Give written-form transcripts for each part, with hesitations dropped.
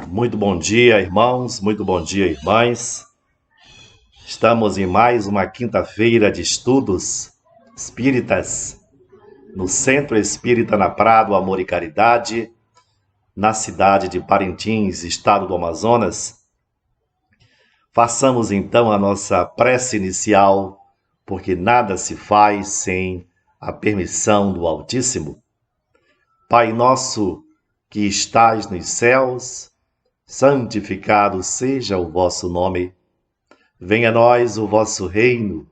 Muito bom dia, irmãos, muito bom dia, irmãs. Estamos em mais uma quinta-feira de estudos espíritas no Centro Espírita na Prado, Amor e Caridade, na cidade de Parintins, estado do Amazonas. Façamos então a nossa prece inicial, porque nada se faz sem a permissão do Altíssimo. Pai nosso que estais nos céus, santificado seja o vosso nome. Venha a nós o vosso reino.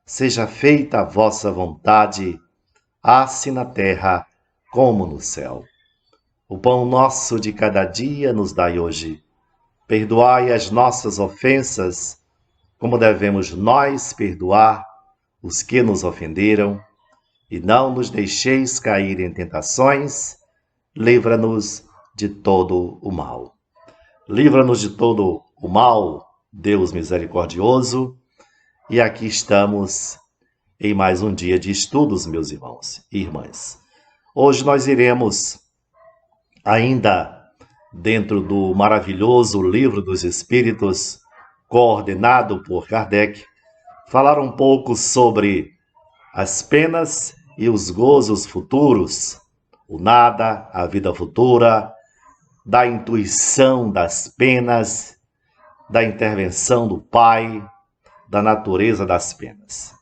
Seja feita a vossa vontade, assim na terra como no céu. O pão nosso de cada dia nos dai hoje. Perdoai as nossas ofensas, como devemos nós perdoar os que nos ofenderam. E não nos deixeis cair em tentações, livra-nos de todo o mal. Livra-nos de todo o mal, Deus misericordioso, e aqui estamos em mais um dia de estudos, meus irmãos e irmãs. Hoje nós iremos, ainda dentro do maravilhoso Livro dos Espíritos, coordenado por Kardec, falar um pouco sobre as penas e os gozos futuros, o nada, a vida futura, da intuição das penas, da intervenção do Pai, da natureza das penas.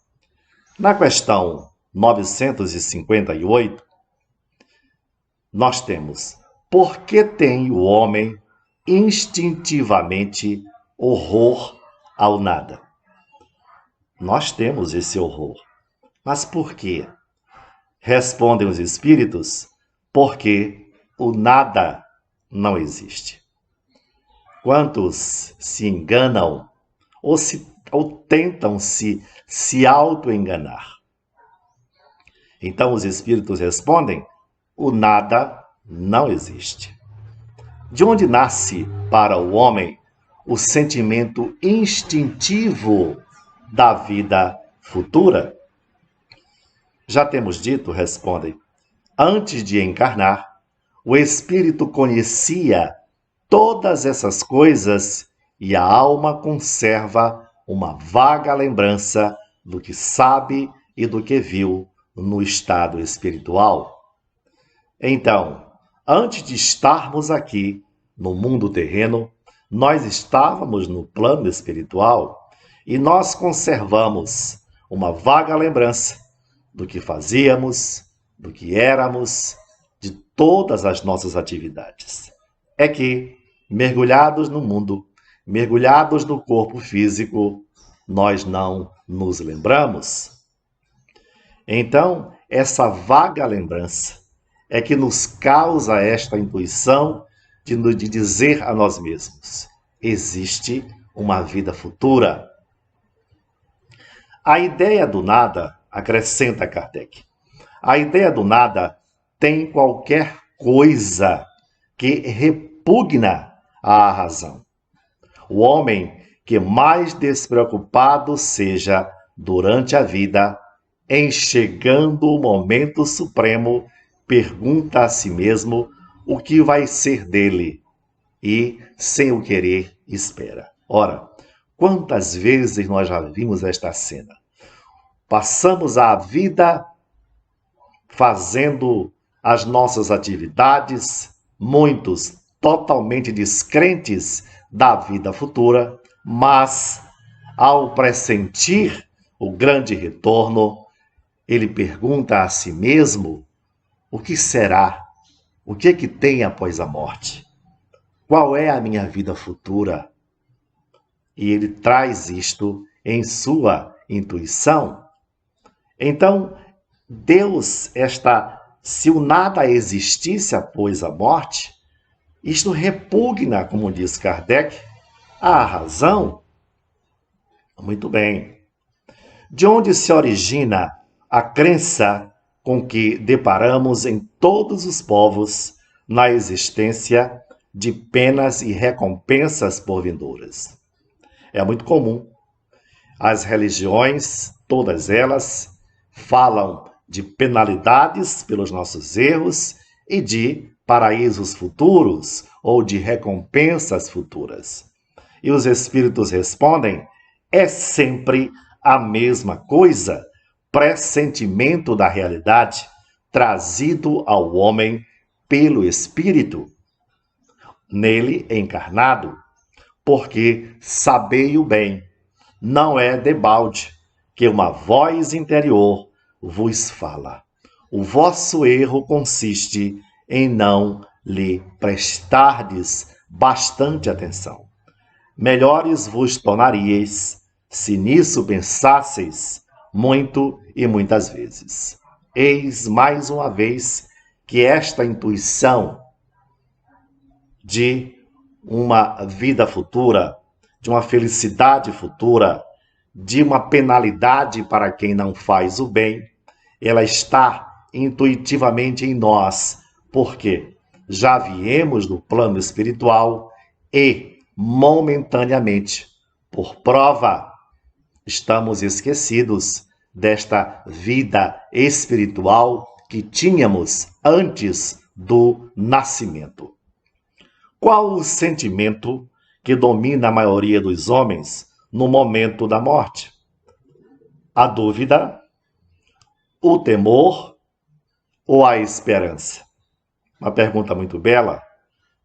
Na questão 958, nós temos: por que tem o homem instintivamente horror ao nada? Nós temos esse horror. Mas por quê? Respondem os espíritos: porque o nada não existe. Quantos se enganam ou tentam se auto-enganar? Então os espíritos respondem: o nada não existe. De onde nasce para o homem o sentimento instintivo da vida futura? Já temos dito, respondem, antes de encarnar, o espírito conhecia todas essas coisas e a alma conserva uma vaga lembrança do que sabe e do que viu no estado espiritual. Então, antes de estarmos aqui no mundo terreno, nós estávamos no plano espiritual e nós conservamos uma vaga lembrança do que fazíamos, do que éramos, de todas as nossas atividades. É que, mergulhados no mundo, mergulhados no corpo físico, nós não nos lembramos. Então, essa vaga lembrança é que nos causa esta intuição de dizer a nós mesmos: existe uma vida futura. A ideia do nada, acrescenta Kardec, a ideia do nada tem qualquer coisa que repugna à razão. O homem que mais despreocupado seja durante a vida, em chegando o momento supremo, pergunta a si mesmo o que vai ser dele e, sem o querer, espera. Ora, quantas vezes nós já vimos esta cena? Passamos a vida fazendo as nossas atividades, muitos totalmente descrentes da vida futura, mas ao pressentir o grande retorno, ele pergunta a si mesmo: o que será? O que é que tem após a morte? Qual é a minha vida futura? E ele traz isto em sua intuição. Então, Deus, se o nada existisse após a morte, isto repugna, como diz Kardec, a razão. Muito bem. De onde se origina a crença com que deparamos em todos os povos na existência de penas e recompensas por vindouras? É muito comum. As religiões, todas elas, falam de penalidades pelos nossos erros e de paraísos futuros ou de recompensas futuras? E os espíritos respondem: é sempre a mesma coisa, pressentimento da realidade trazido ao homem pelo espírito, nele encarnado, porque sabei-o bem, não é debalde que uma voz interior vos fala. O vosso erro consiste em não lhe prestardes bastante atenção. Melhores vos tornaríeis se nisso pensasseis muito e muitas vezes. Eis mais uma vez que esta intuição de uma vida futura, de uma felicidade futura, de uma penalidade para quem não faz o bem, ela está intuitivamente em nós, porque já viemos do plano espiritual e, momentaneamente, por prova, estamos esquecidos desta vida espiritual que tínhamos antes do nascimento. Qual o sentimento que domina a maioria dos homens no momento da morte? A dúvida, o temor ou a esperança? Uma pergunta muito bela.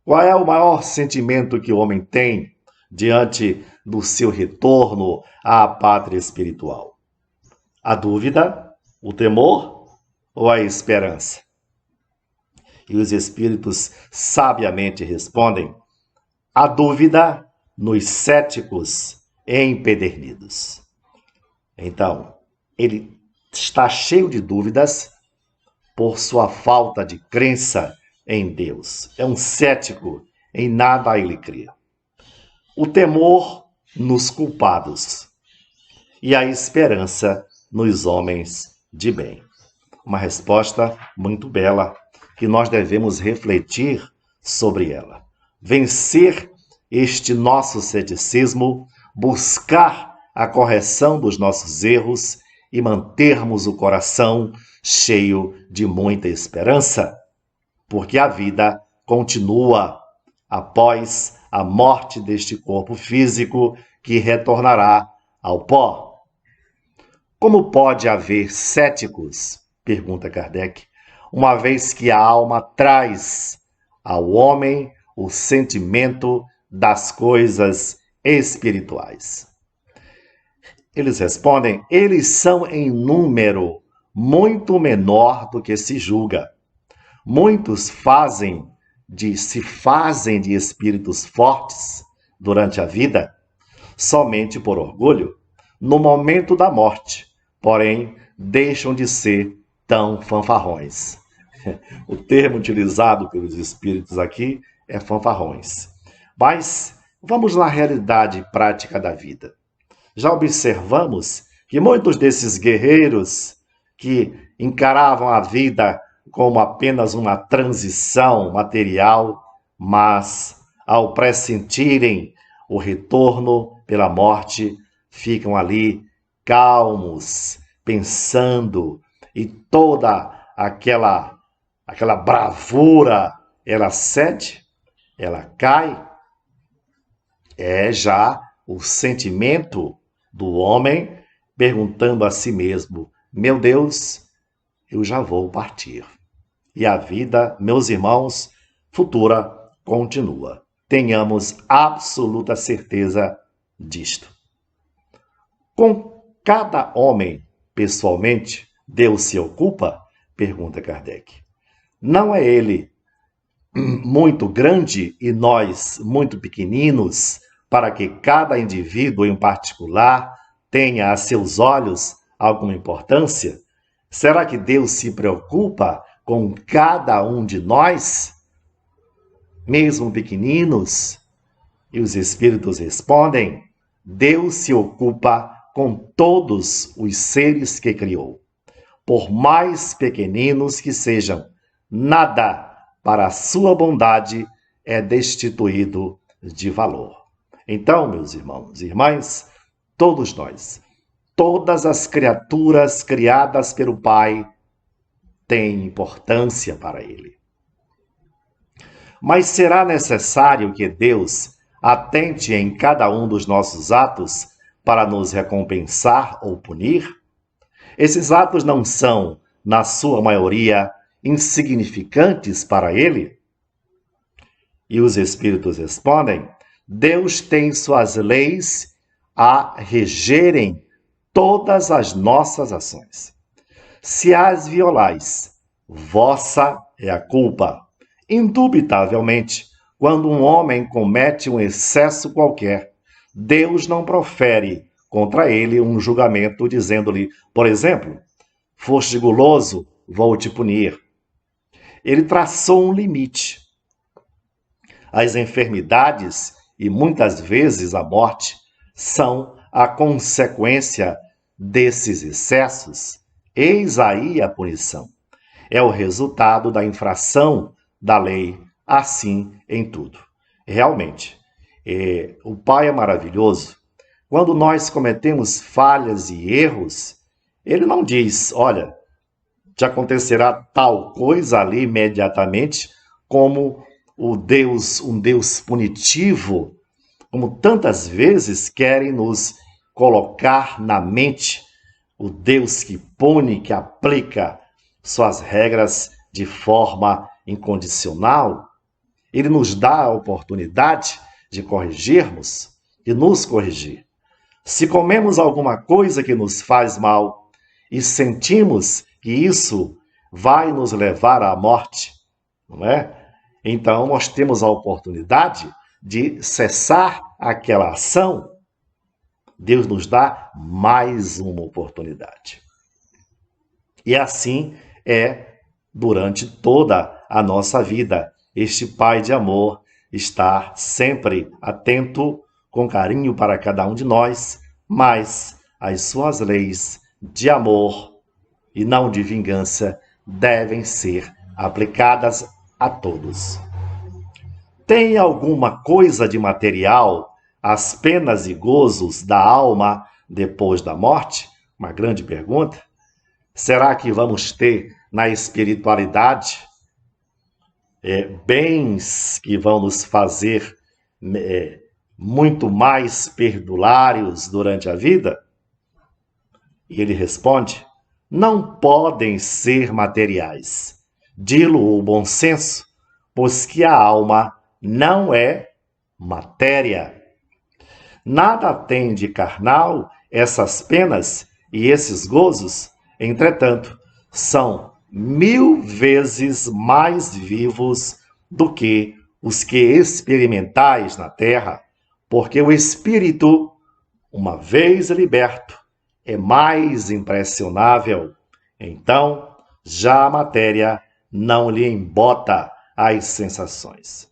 Qual é o maior sentimento que o homem tem diante do seu retorno à pátria espiritual? A dúvida, o temor ou a esperança? E os espíritos sabiamente respondem: a dúvida nos céticos empedernidos. Então, ele está cheio de dúvidas por sua falta de crença em Deus. É um cético, em nada ele crê. O temor nos culpados e a esperança nos homens de bem. Uma resposta muito bela que nós devemos refletir sobre ela. Vencer este nosso ceticismo, buscar a correção dos nossos erros e mantermos o coração cheio de muita esperança, porque a vida continua após a morte deste corpo físico que retornará ao pó. Como pode haver céticos? Pergunta Kardec, uma vez que a alma traz ao homem o sentimento das coisas espirituais. Eles respondem: eles são em número muito menor do que se julga. Muitos se fazem de espíritos fortes durante a vida, somente por orgulho, no momento da morte, porém deixam de ser tão fanfarrões. O termo utilizado pelos espíritos aqui é fanfarrões. Mas vamos na realidade prática da vida. Já observamos que muitos desses guerreiros que encaravam a vida como apenas uma transição material, mas ao pressentirem o retorno pela morte, ficam ali calmos, pensando, e toda aquela bravura, ela cede, ela cai. É já o sentimento do homem perguntando a si mesmo: meu Deus, eu já vou partir. E a vida, meus irmãos, futura continua. Tenhamos absoluta certeza disto. Com cada homem, pessoalmente, Deus se ocupa? Pergunta Kardec. Não é ele muito grande e nós muito pequeninos para que cada indivíduo em particular tenha a seus olhos alguma importância? Será que Deus se preocupa com cada um de nós, mesmo pequeninos? E os espíritos respondem: Deus se ocupa com todos os seres que criou. Por mais pequeninos que sejam, nada para a sua bondade é destituído de valor. Então, meus irmãos e irmãs, todos nós, todas as criaturas criadas pelo Pai têm importância para Ele. Mas será necessário que Deus atente em cada um dos nossos atos para nos recompensar ou punir? Esses atos não são, na sua maioria, insignificantes para Ele? E os Espíritos respondem: Deus tem suas leis a regerem todas as nossas ações. Se as violais, vossa é a culpa. Indubitavelmente, quando um homem comete um excesso qualquer, Deus não profere contra ele um julgamento dizendo-lhe, por exemplo, foste guloso, vou te punir. Ele traçou um limite. As enfermidades e muitas vezes a morte são a consequência desses excessos. Eis aí a punição. É o resultado da infração da lei, assim em tudo. Realmente, o Pai é maravilhoso. Quando nós cometemos falhas e erros, Ele não diz, olha, te acontecerá tal coisa ali imediatamente, como um Deus punitivo, como tantas vezes querem nos colocar na mente o Deus que pune, que aplica suas regras de forma incondicional. Ele nos dá a oportunidade de corrigirmos, de nos corrigir. Se comemos alguma coisa que nos faz mal e sentimos que isso vai nos levar à morte, não é? Então, nós temos a oportunidade de cessar aquela ação. Deus nos dá mais uma oportunidade. E assim é durante toda a nossa vida. Este Pai de amor está sempre atento, com carinho para cada um de nós, mas as suas leis de amor e não de vingança devem ser aplicadas a todos. Tem alguma coisa de material as penas e gozos da alma depois da morte? Uma grande pergunta. Será que vamos ter na espiritualidade bens que vão nos fazer muito mais perdulários durante a vida? E ele responde: não podem ser materiais. Dilo o bom senso, pois que a alma não é matéria. Nada tem de carnal essas penas e esses gozos, entretanto, são 1000 vezes mais vivos do que os que experimentais na terra, porque o espírito, uma vez liberto, é mais impressionável. Então, já a matéria não lhe embota as sensações.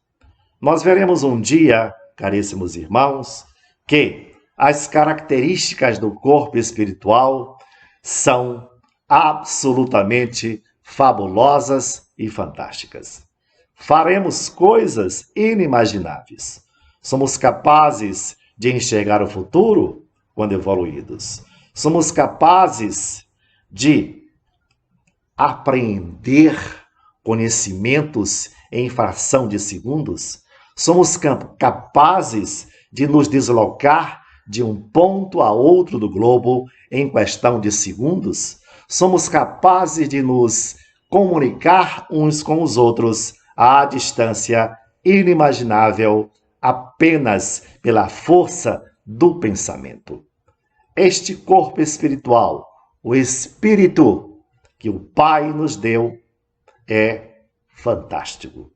Nós veremos um dia, caríssimos irmãos, que as características do corpo espiritual são absolutamente fabulosas e fantásticas. Faremos coisas inimagináveis. Somos capazes de enxergar o futuro quando evoluídos. Somos capazes de apreender conhecimentos em fração de segundos. Somos capazes de nos deslocar de um ponto a outro do globo em questão de segundos. Somos capazes de nos comunicar uns com os outros à distância inimaginável apenas pela força do pensamento. Este corpo espiritual, o espírito que o Pai nos deu, é fantástico.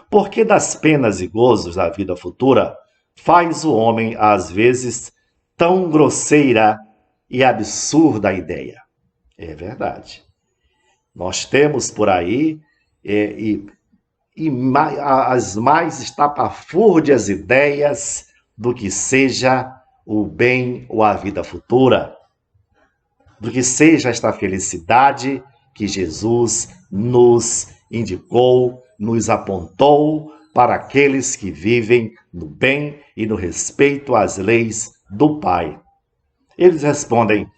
Porque das penas e gozos da vida futura faz o homem, às vezes, tão grosseira e absurda ideia? É verdade. Nós temos por aí as mais estapafúrdias ideias do que seja o bem ou a vida futura, do que seja esta felicidade que Jesus nos indicou, nos apontou para aqueles que vivem no bem e no respeito às leis do Pai. Eles respondem: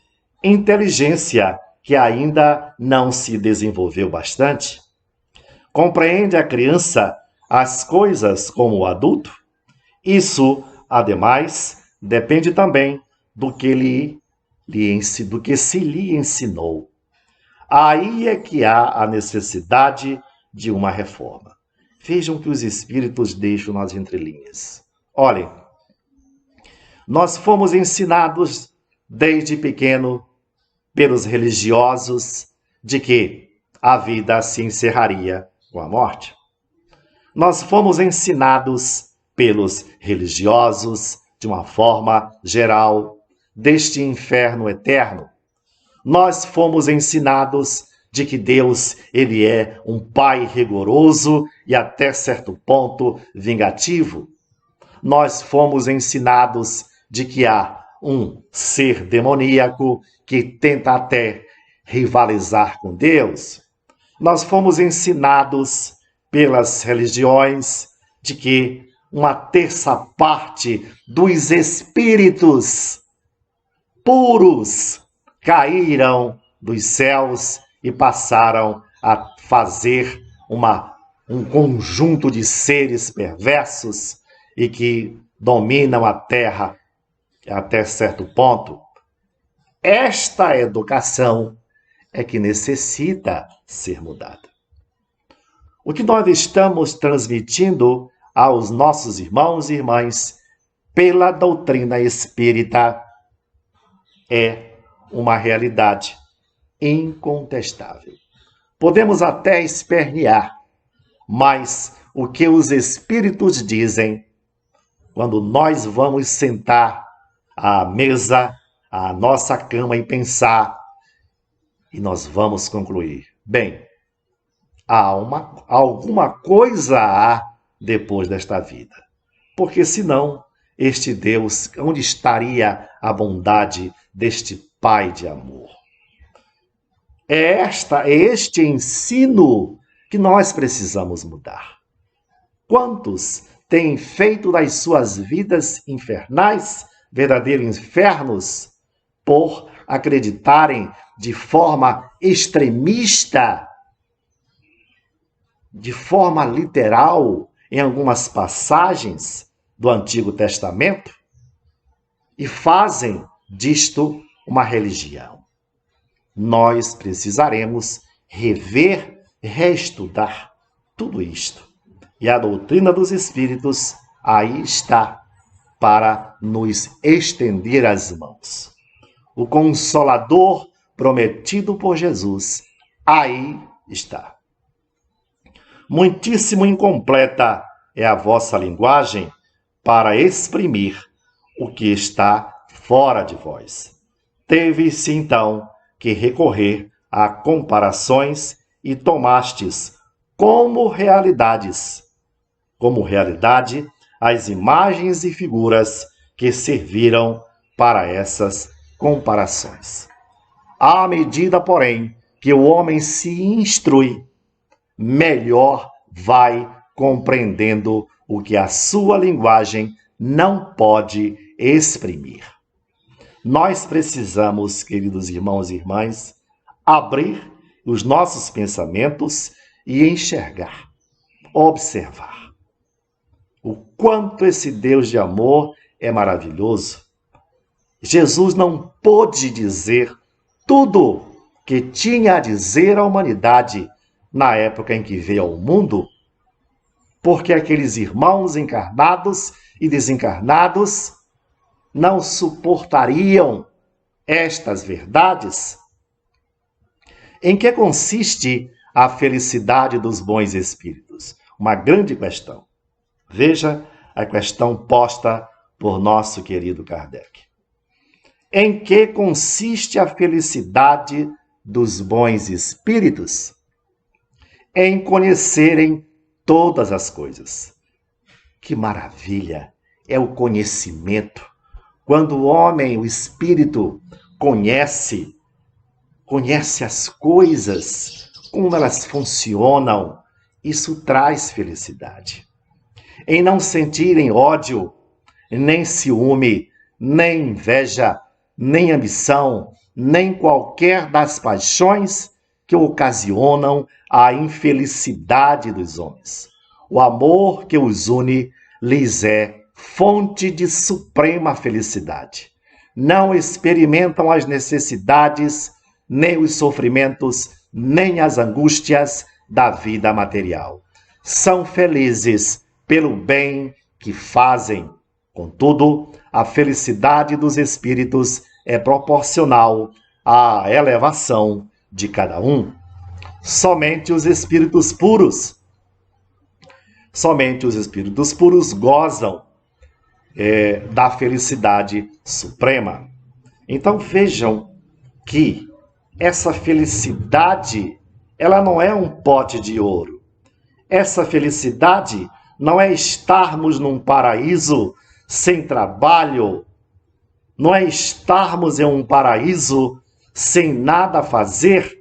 inteligência que ainda não se desenvolveu bastante. Compreende a criança as coisas como o adulto? Isso, ademais, depende também do que se lhe ensinou. Aí é que há a necessidade de uma reforma. Vejam que os espíritos deixam nas entrelinhas. Olhem, nós fomos ensinados desde pequeno pelos religiosos de que a vida se encerraria com a morte. Nós fomos ensinados pelos religiosos, de uma forma geral, deste inferno eterno. Nós fomos ensinados de que Deus, ele é um Pai rigoroso e até certo ponto vingativo. Nós fomos ensinados de que há um ser demoníaco que tenta até rivalizar com Deus. Nós fomos ensinados pelas religiões de que uma terça parte dos espíritos puros caíram dos céus e passaram a fazer um conjunto de seres perversos e que dominam a terra até certo ponto. Esta educação é que necessita ser mudada. O que nós estamos transmitindo aos nossos irmãos e irmãs pela doutrina espírita é uma realidade incontestável. Podemos até espernear, mas o que os espíritos dizem quando nós vamos sentar à mesa, à nossa cama e pensar, e nós vamos concluir, bem, alguma coisa há depois desta vida. Porque senão, este Deus, onde estaria a bondade deste Pai de amor? É este ensino que nós precisamos mudar. Quantos têm feito das suas vidas infernais verdadeiros infernos por acreditarem de forma extremista, de forma literal, em algumas passagens do Antigo Testamento e fazem disto uma religião. Nós precisaremos rever, reestudar tudo isto. E a doutrina dos Espíritos aí está para nos estender as mãos. O Consolador prometido por Jesus aí está. Muitíssimo incompleta é a vossa linguagem para exprimir o que está fora de vós. Teve-se, então, que recorrer a comparações e tomastes como realidade, as imagens e figuras que serviram para essas comparações. À medida, porém, que o homem se instrui, melhor vai compreendendo o que a sua linguagem não pode exprimir. Nós precisamos, queridos irmãos e irmãs, abrir os nossos pensamentos e enxergar, observar o quanto esse Deus de amor é maravilhoso. Jesus não pôde dizer tudo que tinha a dizer à humanidade na época em que veio ao mundo, porque aqueles irmãos encarnados e desencarnados não suportariam estas verdades. Em que consiste a felicidade dos bons espíritos? Uma grande questão. Veja a questão posta por nosso querido Kardec. Em que consiste a felicidade dos bons espíritos? Em conhecerem todas as coisas. Que maravilha é o conhecimento. Quando o homem, o espírito, conhece as coisas, como elas funcionam, isso traz felicidade. Em não sentirem ódio, nem ciúme, nem inveja, nem ambição, nem qualquer das paixões que ocasionam a infelicidade dos homens. O amor que os une lhes é fonte de suprema felicidade. Não experimentam as necessidades, nem os sofrimentos, nem as angústias da vida material. São felizes pelo bem que fazem. Contudo, a felicidade dos espíritos é proporcional à elevação de cada um. Somente os espíritos puros gozam da felicidade suprema. Então vejam que essa felicidade, ela não é um pote de ouro. Essa felicidade não é estarmos num paraíso sem trabalho, não é estarmos em um paraíso sem nada a fazer.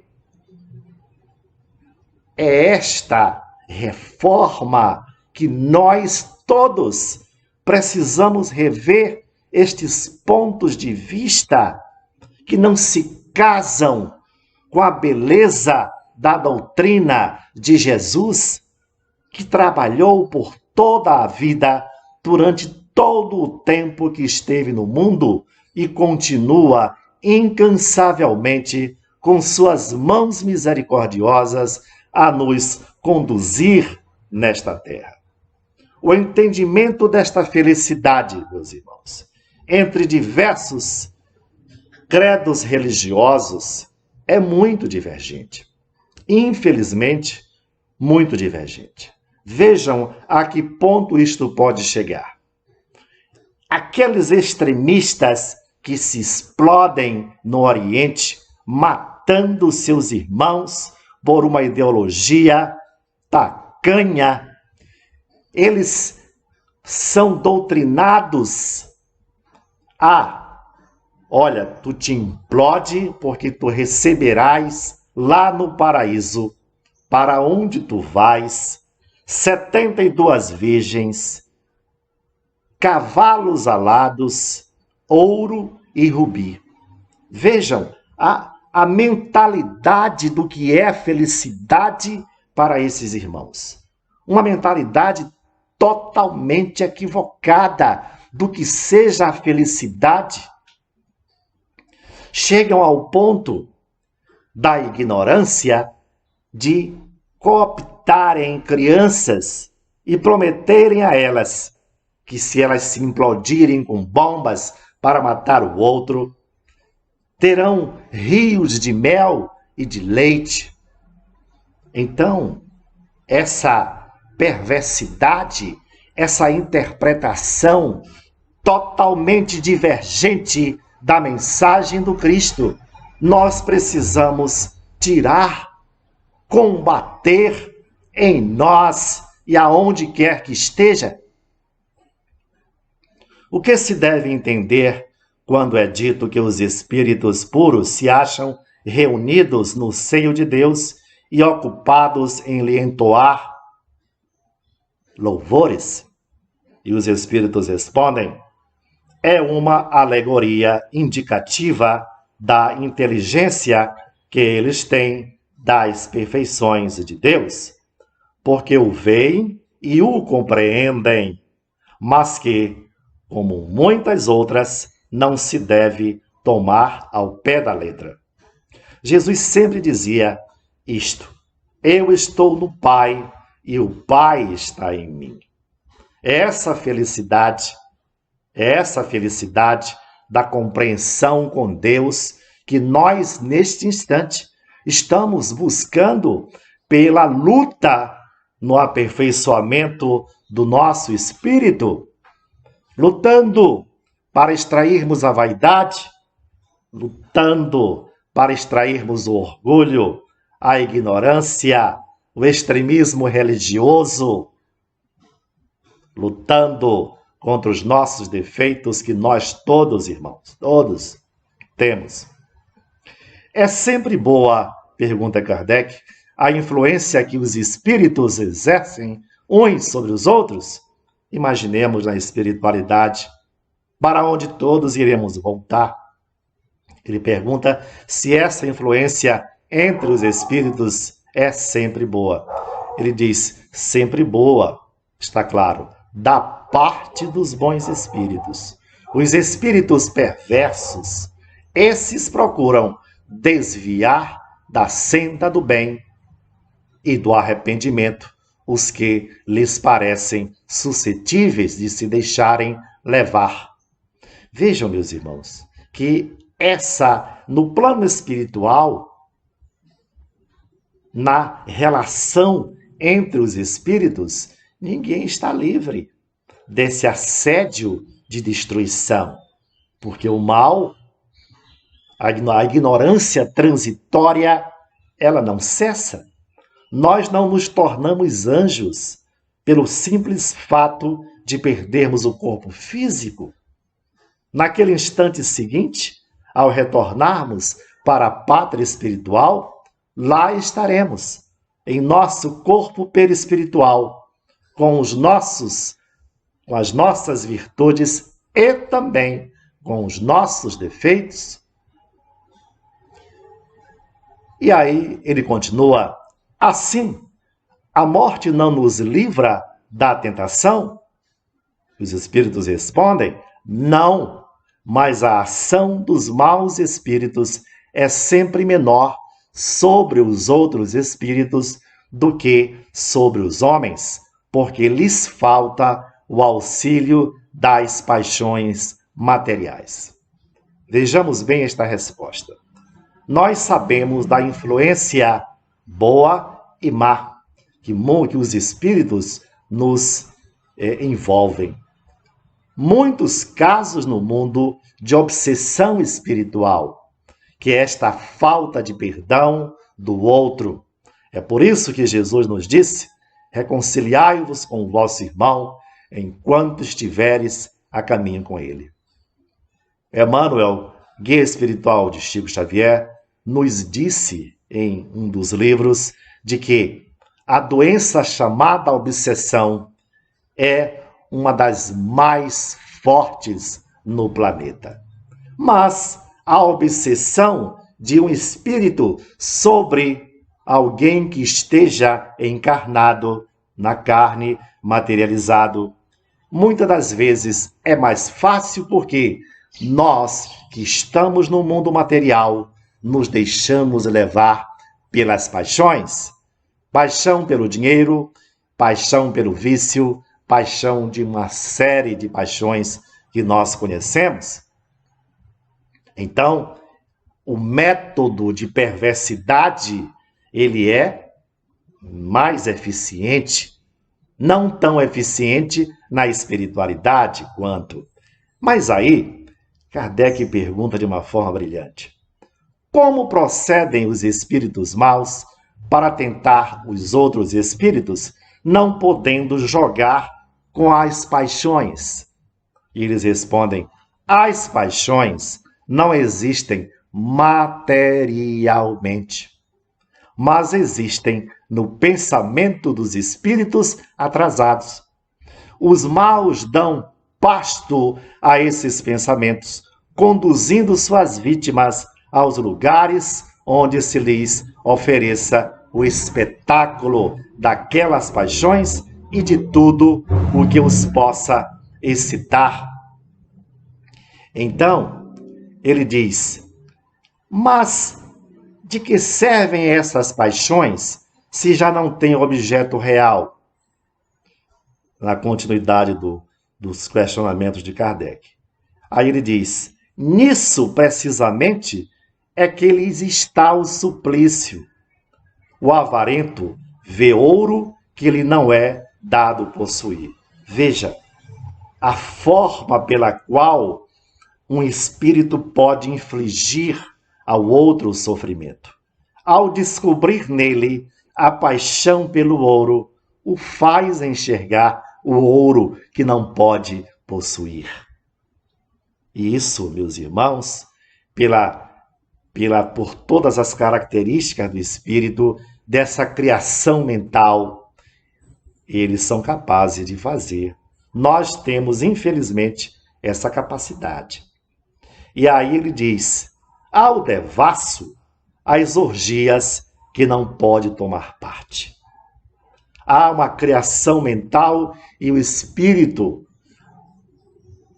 É esta reforma que nós todos precisamos rever, estes pontos de vista que não se casam com a beleza da doutrina de Jesus, que trabalhou por toda a vida, durante todo o tempo que esteve no mundo e continua incansavelmente com suas mãos misericordiosas a nos conduzir nesta terra. O entendimento desta felicidade, meus irmãos, entre diversos credos religiosos é muito divergente. Infelizmente, muito divergente. Vejam a que ponto isto pode chegar. Aqueles extremistas que se explodem no Oriente, matando seus irmãos por uma ideologia tacanha, eles são doutrinados olha, tu te implode porque tu receberás lá no paraíso, para onde tu vais, 72 virgens, cavalos alados, ouro e rubi. Vejam a mentalidade do que é felicidade para esses irmãos. Uma mentalidade totalmente equivocada do que seja a felicidade. Chegam ao ponto da ignorância de cooptarem crianças e prometerem a elas que se elas se implodirem com bombas para matar o outro, terão rios de mel e de leite. Então, essa perversidade, essa interpretação totalmente divergente da mensagem do Cristo, nós precisamos tirar, combater em nós e aonde quer que esteja. O que se deve entender quando é dito que os espíritos puros se acham reunidos no seio de Deus e ocupados em lhe entoar louvores? E os espíritos respondem: é uma alegoria indicativa da inteligência que eles têm das perfeições de Deus, porque o veem e o compreendem, mas que, como muitas outras, não se deve tomar ao pé da letra. Jesus sempre dizia isto: eu estou no Pai e o Pai está em mim. Essa felicidade da compreensão com Deus que nós, neste instante, estamos buscando pela luta no aperfeiçoamento do nosso espírito, lutando para extrairmos a vaidade, lutando para extrairmos o orgulho, a ignorância, o extremismo religioso, lutando contra os nossos defeitos que nós todos, irmãos, todos temos. É sempre boa, pergunta Kardec, a influência que os espíritos exercem uns sobre os outros? Imaginemos na espiritualidade, para onde todos iremos voltar. Ele pergunta se essa influência entre os espíritos é sempre boa. Ele diz, sempre boa, está claro, da parte dos bons espíritos. Os espíritos perversos, esses procuram desviar da senda do bem e do arrependimento os que lhes parecem suscetíveis de se deixarem levar. Vejam, meus irmãos, que no plano espiritual, na relação entre os espíritos, ninguém está livre desse assédio de destruição, porque o mal, a ignorância transitória, ela não cessa. Nós não nos tornamos anjos pelo simples fato de perdermos o corpo físico. Naquele instante seguinte, ao retornarmos para a pátria espiritual, lá estaremos, em nosso corpo perispiritual, com as nossas virtudes e também com os nossos defeitos. E aí ele continua, assim, a morte não nos livra da tentação? Os espíritos respondem, não, mas a ação dos maus espíritos é sempre menor sobre os outros espíritos do que sobre os homens, porque lhes falta o auxílio das paixões materiais. Vejamos bem esta resposta. Nós sabemos da influência boa e má que os espíritos nos envolvem. Muitos casos no mundo de obsessão espiritual, que é esta falta de perdão do outro. É por isso que Jesus nos disse, reconciliai-vos com o vosso irmão enquanto estiveres a caminho com ele. Emmanuel, guia espiritual de Chico Xavier, nos disse em um dos livros de que a doença chamada obsessão é uma das mais fortes no planeta. Mas a obsessão de um espírito sobre alguém que esteja encarnado na carne, materializado, muitas das vezes é mais fácil porque nós que estamos no mundo material nos deixamos levar pelas paixões. Paixão pelo dinheiro, paixão pelo vício, paixão de uma série de paixões que nós conhecemos. Então, o método de perversidade, ele é mais eficiente, não tão eficiente na espiritualidade quanto. Mas aí, Kardec pergunta de uma forma brilhante: como procedem os espíritos maus para tentar os outros espíritos, não podendo jogar com as paixões? E eles respondem: as paixões não existem materialmente, mas existem no pensamento dos espíritos atrasados. Os maus dão pasto a esses pensamentos, conduzindo suas vítimas aos lugares onde se lhes ofereça o espetáculo daquelas paixões e de tudo o que os possa excitar. Então, ele diz: mas de que servem essas paixões se já não tem objeto real? Na continuidade dos questionamentos de Kardec. Aí ele diz: nisso precisamente é que lhes está o suplício. O avarento vê ouro que lhe não é dado possuir. Veja, a forma pela qual um espírito pode infligir ao outro o sofrimento. Ao descobrir nele a paixão pelo ouro, o faz enxergar o ouro que não pode possuir. E isso, meus irmãos, por todas as características do espírito, dessa criação mental, eles são capazes de fazer. Nós temos, infelizmente, essa capacidade. E aí ele diz: ao devasso, às orgias que não pode tomar parte. Há uma criação mental e o espírito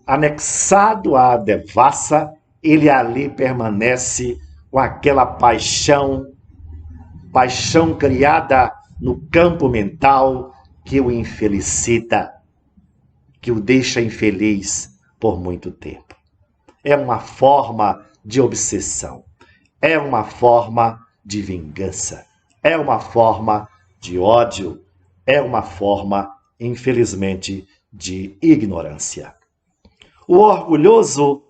anexado à devassa, ele ali permanece com aquela paixão criada no campo mental que o infelicita, que o deixa infeliz por muito tempo. É uma forma de obsessão, é uma forma de vingança, é uma forma de ódio, é uma forma, infelizmente, de ignorância. O orgulhoso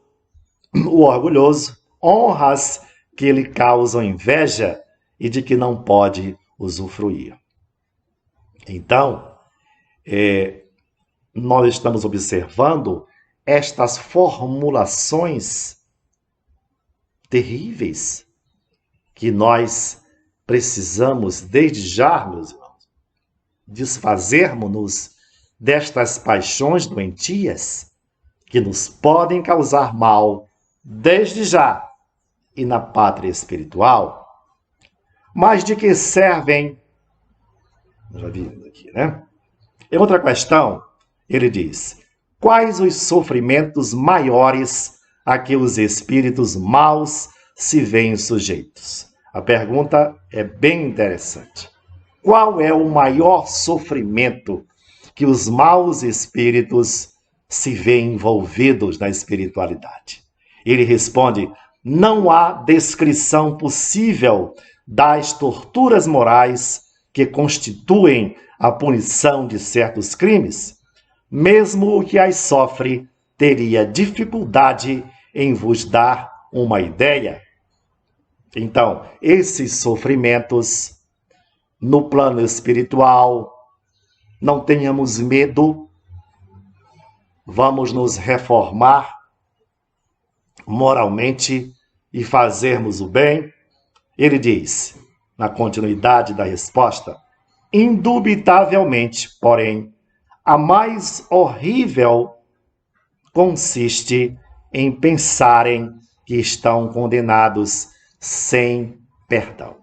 honra-as que lhe causam inveja e de que não pode usufruir. Então, nós estamos observando estas formulações terríveis que nós precisamos, desde já, meus irmãos, desfazermos-nos destas paixões doentias que nos podem causar mal desde já e na pátria espiritual. Mas de que servem? Já vimos aqui, né? Em outra questão, ele diz: quais os sofrimentos maiores a que os espíritos maus se veem sujeitos? A pergunta é bem interessante. Qual é o maior sofrimento que os maus espíritos se veem envolvidos na espiritualidade? Ele responde: não há descrição possível das torturas morais que constituem a punição de certos crimes. Mesmo o que as sofre teria dificuldade em vos dar uma ideia. Então, esses sofrimentos no plano espiritual, não tenhamos medo, vamos nos reformar moralmente e fazermos o bem. Ele diz, na continuidade da resposta: indubitavelmente, porém, a mais horrível consiste em pensarem que estão condenados sem perdão.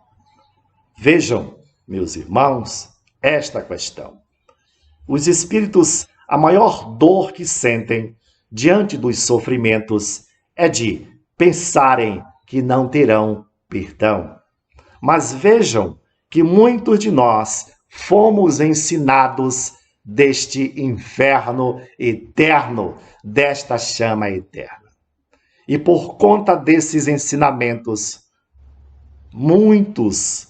Vejam, meus irmãos, esta questão. Os espíritos, a maior dor que sentem diante dos sofrimentos é de pensarem que não terão perdão. Mas vejam que muitos de nós fomos ensinados deste inferno eterno, desta chama eterna. E por conta desses ensinamentos, muitos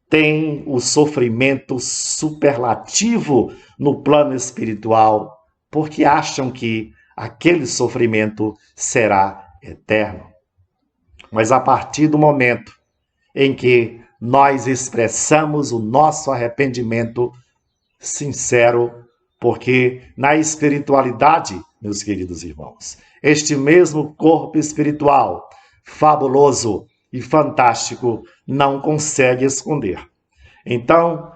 têm o sofrimento superlativo no plano espiritual, porque acham que aquele sofrimento será eterno. Mas a partir do momento em que nós expressamos o nosso arrependimento sincero, porque na espiritualidade, meus queridos irmãos, este mesmo corpo espiritual, fabuloso e fantástico, não consegue esconder. Então,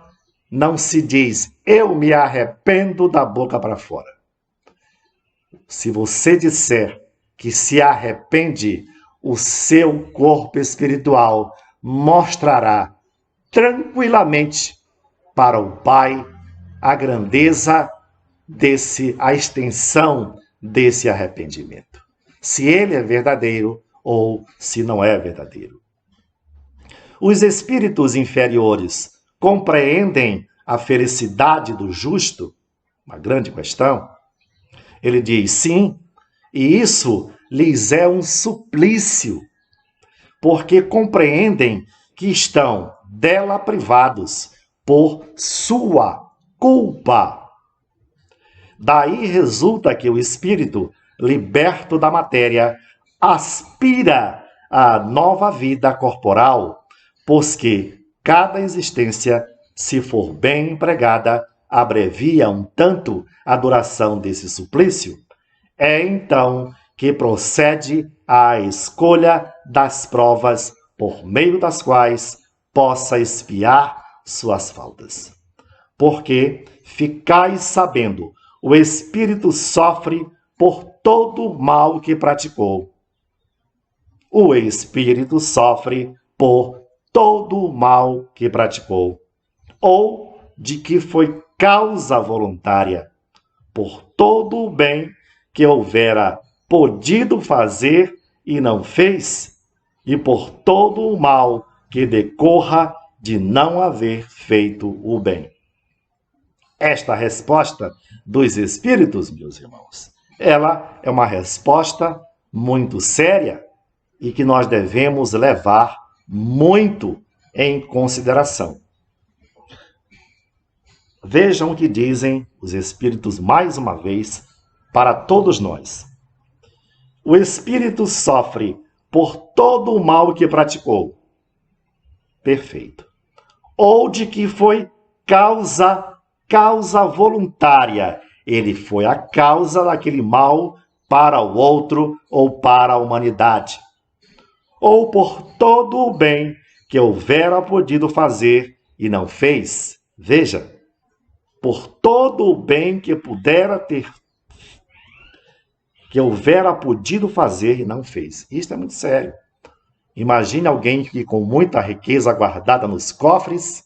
não se diz, eu me arrependo da boca para fora. Se você disser que se arrepende, o seu corpo espiritual mostrará tranquilamente para o Pai a grandeza a extensão desse arrependimento. Se ele é verdadeiro ou se não é verdadeiro. Os espíritos inferiores compreendem a felicidade do justo? Uma grande questão. Ele diz sim, e isso lhes é um suplício, porque compreendem que estão dela privados por sua culpa. Daí resulta que o espírito, liberto da matéria, aspira à nova vida corporal, pois que cada existência, se for bem empregada, abrevia um tanto a duração desse suplício. É então que procede à escolha das provas por meio das quais possa expiar suas faltas. Porque, ficais sabendo, o espírito sofre por todo o mal que praticou. O espírito sofre por todo o mal que praticou, ou de que foi causa voluntária, por todo o bem que houvera podido fazer e não fez, e por todo o mal que decorra de não haver feito o bem. Esta resposta dos Espíritos, meus irmãos, ela é uma resposta muito séria e que nós devemos levar muito em consideração. Vejam o que dizem os Espíritos mais uma vez para todos nós. O Espírito sofre por todo o mal que praticou. Perfeito. Ou de que foi causa voluntária. Ele foi a causa daquele mal para o outro ou para a humanidade. Ou por todo o bem que houvera podido fazer e não fez. Veja, por todo o bem que houvera podido fazer e não fez. Isso é muito sério. Imagine alguém que com muita riqueza guardada nos cofres,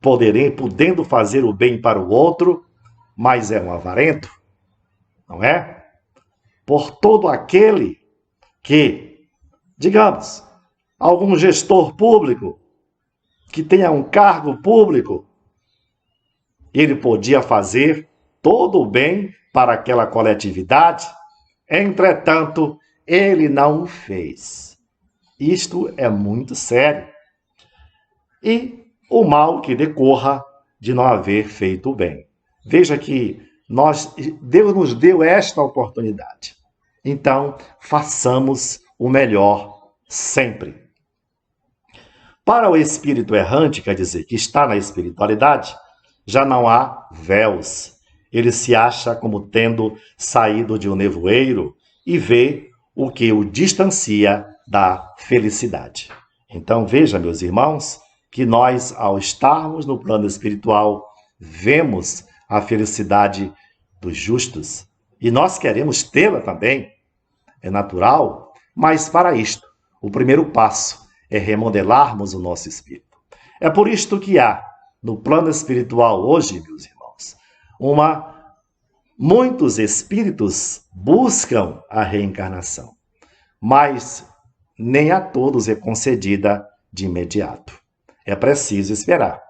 podendo fazer o bem para o outro, mas é um avarento, não é? Por todo aquele que, digamos, algum gestor público, que tenha um cargo público, ele podia fazer todo o bem para aquela coletividade, entretanto, ele não o fez. Isto é muito sério. E o mal que decorra de não haver feito o bem. Veja que Deus nos deu esta oportunidade. Então, façamos o melhor sempre. Para o espírito errante, quer dizer, que está na espiritualidade, já não há véus. Ele se acha como tendo saído de um nevoeiro e vê o que o distancia da felicidade. Então, veja, meus irmãos, que nós, ao estarmos no plano espiritual, vemos a felicidade dos justos e nós queremos tê-la também. É natural, mas para isto, o primeiro passo é remodelarmos o nosso espírito. É por isto que há, no plano espiritual hoje, meus irmãos, muitos espíritos buscam a reencarnação, mas nem a todos é concedida de imediato. É preciso esperar.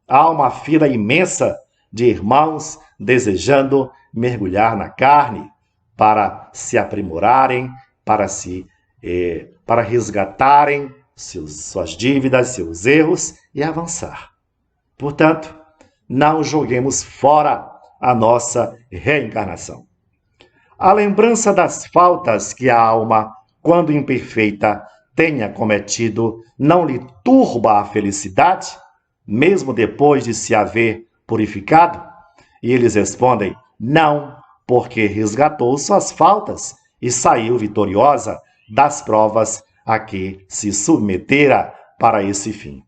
Há uma fila imensa de irmãos desejando mergulhar na carne para se aprimorarem, para resgatarem suas dívidas, seus erros e avançar. Portanto, não joguemos fora a nossa reencarnação. A lembrança das faltas que a alma, quando imperfeita, tenha cometido, não lhe turba a felicidade, mesmo depois de se haver purificado? E eles respondem, não, porque resgatou suas faltas e saiu vitoriosa das provas a que se submetera para esse fim.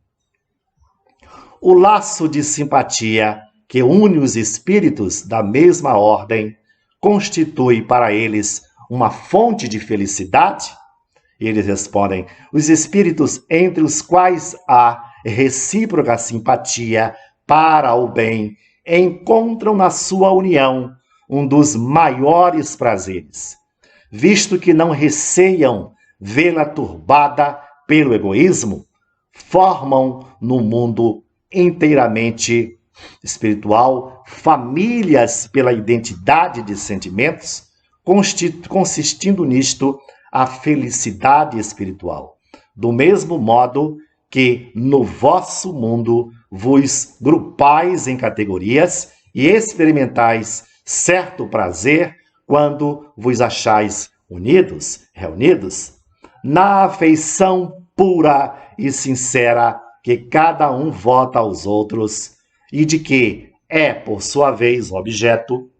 O laço de simpatia que une os espíritos da mesma ordem constitui para eles uma fonte de felicidade? Eles respondem, os espíritos entre os quais há recíproca simpatia para o bem encontram na sua união um dos maiores prazeres, visto que não receiam vê-la turbada pelo egoísmo, formam no mundo inteiramente espiritual famílias pela identidade de sentimentos, consistindo nisto a felicidade espiritual. Do mesmo modo que no vosso mundo vos grupais em categorias e experimentais certo prazer quando vos achais reunidos, na afeição pura e sincera que cada um vota aos outros e de que é, por sua vez, objeto,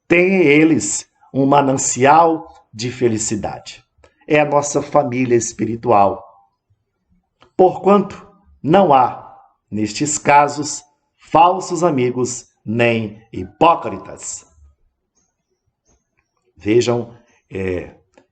têm eles um manancial de felicidade. É a nossa família espiritual. Porquanto não há, nestes casos, falsos amigos nem hipócritas. Vejam,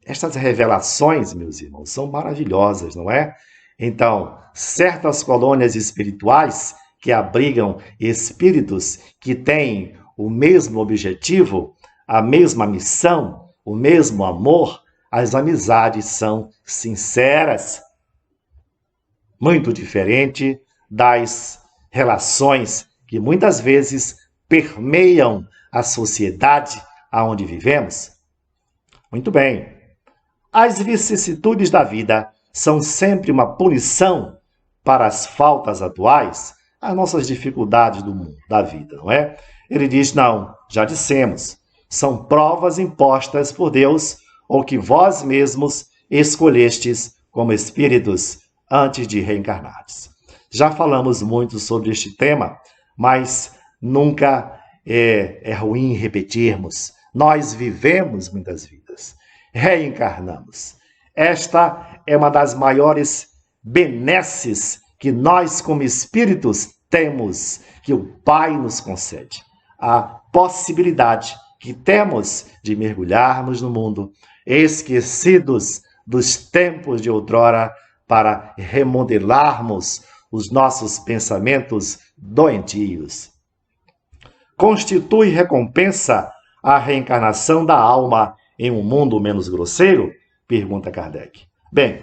estas revelações, meus irmãos, são maravilhosas, não é? Então, certas colônias espirituais que abrigam espíritos que têm o mesmo objetivo, a mesma missão, o mesmo amor, as amizades são sinceras, muito diferente das relações que muitas vezes permeiam a sociedade aonde vivemos. Muito bem. As vicissitudes da vida são sempre uma punição para as faltas atuais, as nossas dificuldades do mundo, da vida, não é? Ele diz, não, já dissemos, são provas impostas por Deus ou que vós mesmos escolhestes como espíritos antes de reencarnares. Já falamos muito sobre este tema, mas nunca é ruim repetirmos. Nós vivemos muitas vidas, reencarnamos. Esta é uma das maiores benesses que nós, como espíritos, temos, que o Pai nos concede. A possibilidade que temos de mergulharmos no mundo, esquecidos dos tempos de outrora, para remodelarmos os nossos pensamentos doentios. Constitui recompensa a reencarnação da alma em um mundo menos grosseiro? Pergunta Kardec. Bem,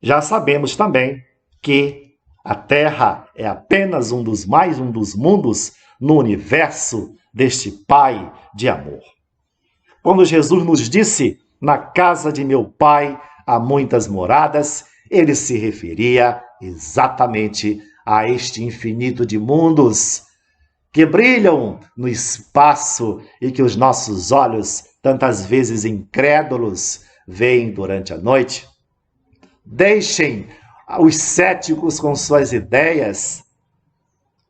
já sabemos também que a Terra é apenas um dos mundos no universo deste Pai de amor. Quando Jesus nos disse, na casa de meu Pai há muitas moradas, ele se referia exatamente a este infinito de mundos que brilham no espaço e que os nossos olhos, tantas vezes incrédulos, veem durante a noite. Deixem os céticos com suas ideias.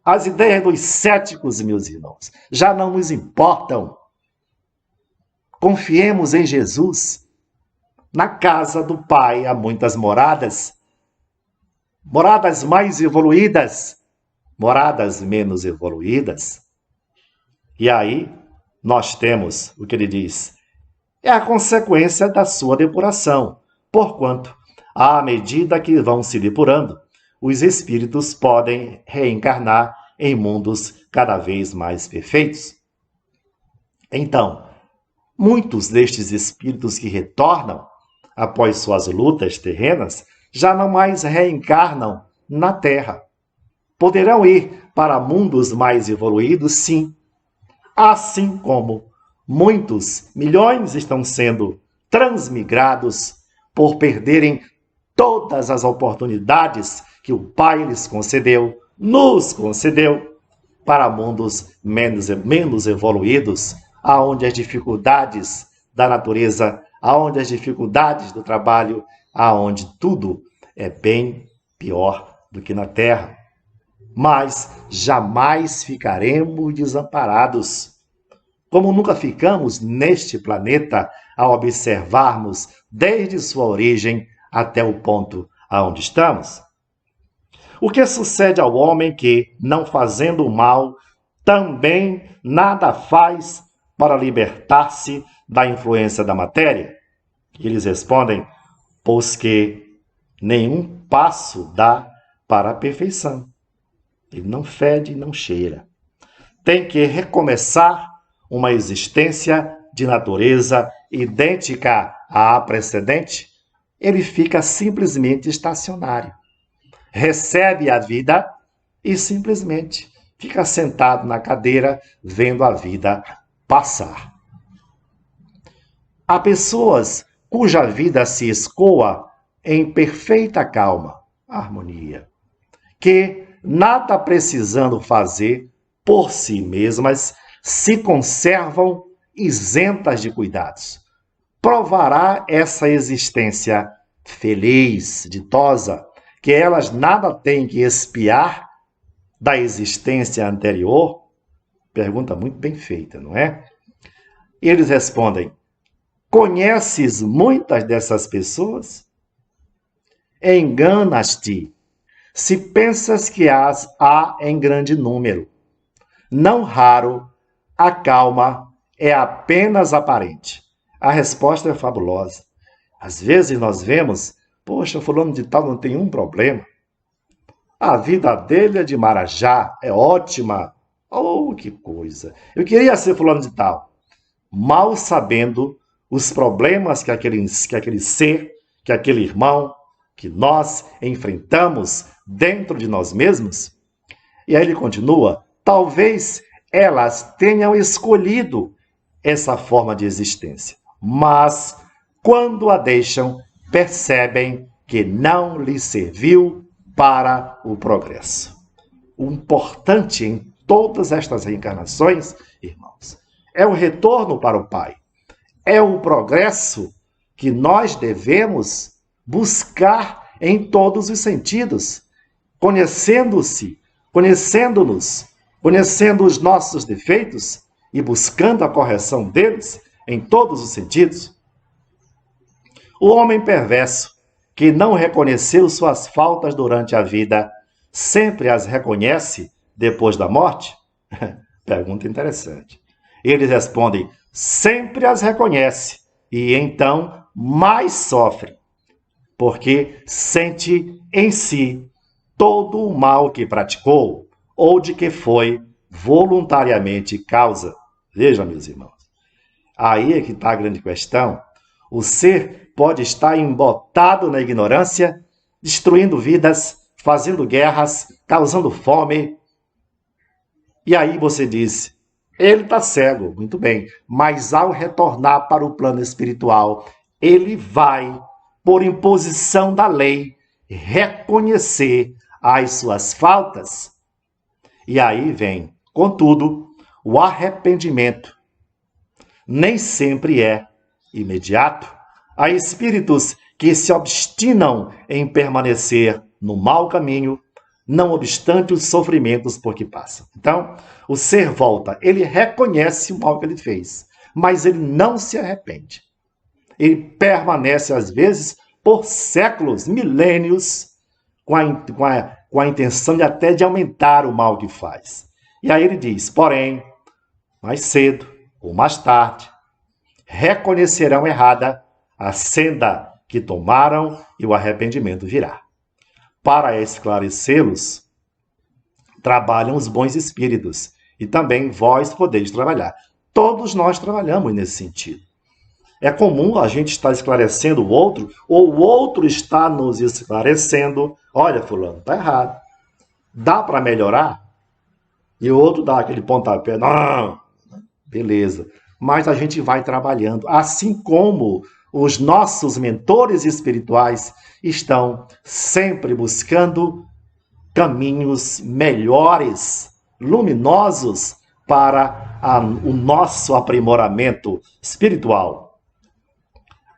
As ideias dos céticos, meus irmãos, já não nos importam. Confiemos em Jesus. Na casa do Pai há muitas moradas. Moradas mais evoluídas, moradas menos evoluídas. E aí nós temos o que ele diz. É a consequência da sua depuração, porquanto, à medida que vão se depurando, os espíritos podem reencarnar em mundos cada vez mais perfeitos. Então, muitos destes espíritos que retornam após suas lutas terrenas já não mais reencarnam na Terra. Poderão ir para mundos mais evoluídos, sim, assim como muitos milhões estão sendo transmigrados por perderem todas as oportunidades que o Pai lhes concedeu, nos concedeu, para mundos menos evoluídos, aonde as dificuldades da natureza, aonde as dificuldades do trabalho, aonde tudo é bem pior do que na Terra. Mas jamais ficaremos desamparados, como nunca ficamos neste planeta ao observarmos desde sua origem até o ponto aonde estamos. O que sucede ao homem que, não fazendo o mal, também nada faz para libertar-se da influência da matéria? Eles respondem, pois que nenhum passo dá para a perfeição. Ele não fede e não cheira. Tem que recomeçar uma existência de natureza idêntica à precedente. Ele fica simplesmente estacionário. Recebe a vida e simplesmente fica sentado na cadeira vendo a vida passar. Há pessoas cuja vida se escoa em perfeita calma, harmonia, que, nada precisando fazer por si mesmas, se conservam isentas de cuidados. Provará essa existência feliz, ditosa, que elas nada têm que expiar da existência anterior? Pergunta muito bem feita, não é? Eles respondem, conheces muitas dessas pessoas? Enganas-te se pensas que as há em grande número. Não raro, a calma é apenas aparente. A resposta é fabulosa. Às vezes nós vemos Poxa, fulano de tal não tem um problema. A vida dele é de marajá, é ótima. Oh, que coisa. Eu queria ser fulano de tal. Mal sabendo os problemas que aquele ser, que aquele irmão, que nós enfrentamos dentro de nós mesmos. E aí ele continua, talvez elas tenham escolhido essa forma de existência, mas quando a deixam, percebem que não lhes serviu para o progresso. O importante em todas estas reencarnações, irmãos, é o retorno para o Pai. É o progresso que nós devemos buscar em todos os sentidos, conhecendo-nos, conhecendo os nossos defeitos e buscando a correção deles em todos os sentidos. O homem perverso, que não reconheceu suas faltas durante a vida, sempre as reconhece depois da morte? Pergunta interessante. Eles respondem, sempre as reconhece e então mais sofre, porque sente em si todo o mal que praticou ou de que foi voluntariamente causa. Veja, meus irmãos, aí é que está a grande questão. O ser pode estar embotado na ignorância, destruindo vidas, fazendo guerras, causando fome. E aí você diz, ele está cego, muito bem, mas ao retornar para o plano espiritual, ele vai, por imposição da lei, reconhecer as suas faltas. E aí vem, contudo, o arrependimento. Nem sempre é imediato. Há espíritos que se obstinam em permanecer no mau caminho, não obstante os sofrimentos por que passam. Então, o ser volta, ele reconhece o mal que ele fez, mas ele não se arrepende. Ele permanece, às vezes, por séculos, milênios, com a intenção de até de aumentar o mal que faz. E aí ele diz, porém, mais cedo ou mais tarde, reconhecerão errada a senda que tomaram e o arrependimento virá. Para esclarecê-los, trabalham os bons espíritos e também vós podeis trabalhar. Todos nós trabalhamos nesse sentido. É comum a gente estar esclarecendo o outro, ou o outro está nos esclarecendo. Olha, fulano, está errado. Dá para melhorar? E o outro dá aquele pontapé. Não, beleza. Mas a gente vai trabalhando. Assim como os nossos mentores espirituais estão sempre buscando caminhos melhores, luminosos para o nosso aprimoramento espiritual.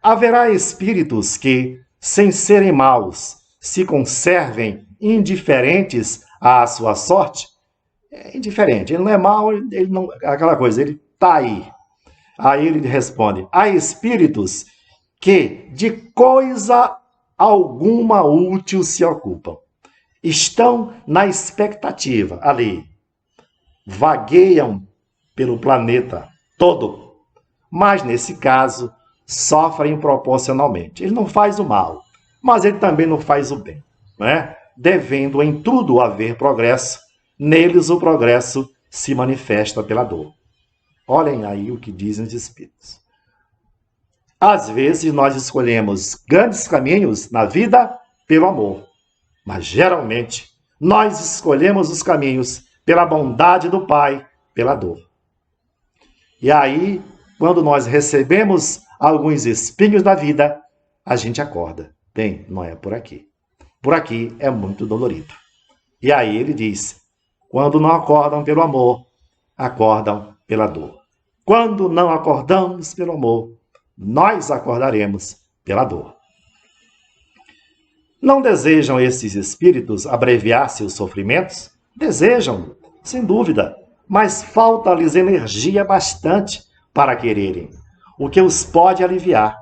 Haverá espíritos que, sem serem maus, se conservem indiferentes à sua sorte? É indiferente, ele não é mau, ele não, aquela coisa, ele está aí. Aí ele responde, há espíritos que de coisa alguma útil se ocupam. Estão na expectativa ali, vagueiam pelo planeta todo, mas nesse caso sofrem proporcionalmente. Ele não faz o mal, mas ele também não faz o bem, né? Devendo em tudo haver progresso, neles o progresso se manifesta pela dor. Olhem aí o que dizem os espíritos. Às vezes nós escolhemos grandes caminhos na vida pelo amor, mas geralmente nós escolhemos os caminhos pela bondade do Pai, pela dor. E aí, quando nós recebemos alguns espinhos da vida, a gente acorda. Bem, não é por aqui. Por aqui é muito dolorido. E aí ele diz, quando não acordam pelo amor, acordam pela dor. Quando não acordamos pelo amor, nós acordaremos pela dor. Não desejam esses espíritos abreviar seus sofrimentos? Desejam, sem dúvida, mas falta-lhes energia bastante para quererem, o que os pode aliviar.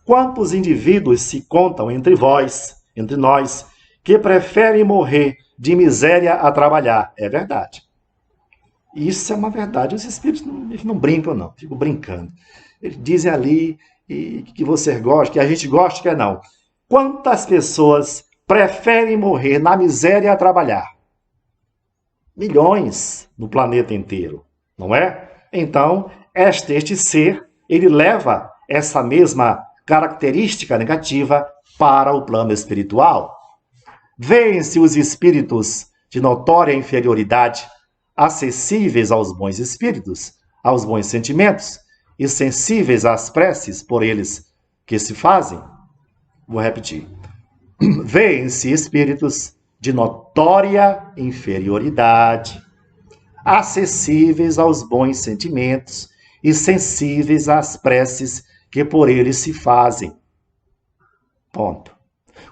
Quantos indivíduos se contam entre vós, entre nós, que preferem morrer de miséria a trabalhar? É verdade. Isso é uma verdade. Os espíritos não brincam, não. Ficam brincando. Eles dizem ali que você gosta, que a gente gosta, que não. Quantas pessoas preferem morrer na miséria a trabalhar? Milhões no planeta inteiro, não é? Então, este ser, ele leva essa mesma característica negativa para o plano espiritual. Veem-se os espíritos de notória inferioridade, acessíveis aos bons espíritos, aos bons sentimentos e sensíveis às preces por eles que se fazem. Vou repetir. Veem-se espíritos de notória inferioridade, acessíveis aos bons sentimentos e sensíveis às preces que por eles se fazem. Ponto.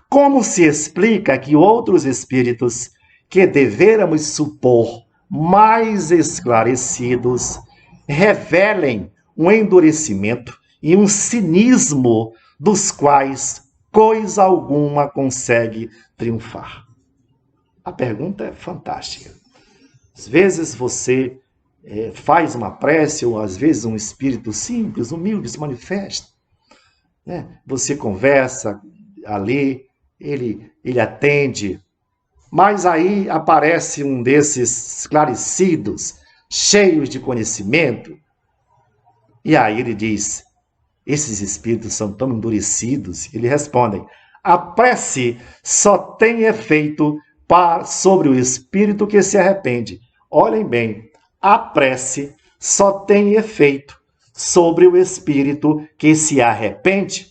Como se explica que outros espíritos que deveramos supor mais esclarecidos revelem um endurecimento e um cinismo dos quais coisa alguma consegue triunfar? A pergunta é fantástica. Às vezes você faz uma prece, ou às vezes um espírito simples, humilde, se manifesta. Você conversa ali, ele atende, mas aí aparece um desses esclarecidos, cheios de conhecimento, e aí ele diz: esses espíritos são tão endurecidos. Ele respondem: a prece só tem efeito sobre o espírito que se arrepende. Olhem bem, a prece só tem efeito sobre o espírito que se arrepende.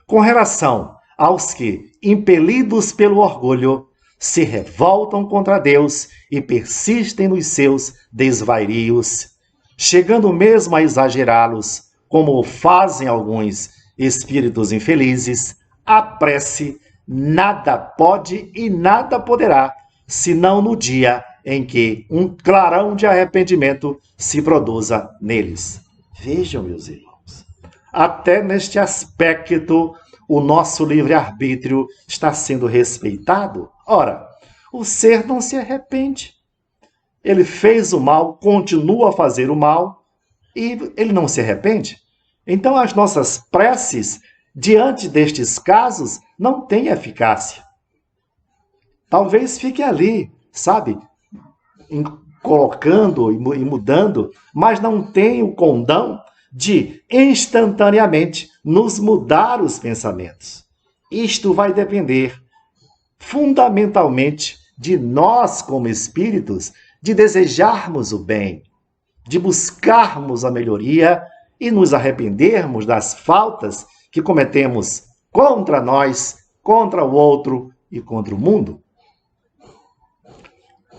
Com relação aos que, impelidos pelo orgulho, se revoltam contra Deus e persistem nos seus desvarios, chegando mesmo a exagerá-los, como o fazem alguns espíritos infelizes, a prece nada pode e nada poderá, senão no dia em que um clarão de arrependimento se produza neles. Vejam, meus irmãos, até neste aspecto o nosso livre-arbítrio está sendo respeitado. Ora, o ser não se arrepende. Ele fez o mal, continua a fazer o mal e ele não se arrepende. Então as nossas preces, diante destes casos, não têm eficácia. Talvez fique ali, sabe, colocando e mudando, mas não tem o condão de instantaneamente nos mudar os pensamentos. Isto vai depender fundamentalmente de nós como espíritos, de desejarmos o bem, de buscarmos a melhoria e nos arrependermos das faltas que cometemos contra nós, contra o outro e contra o mundo.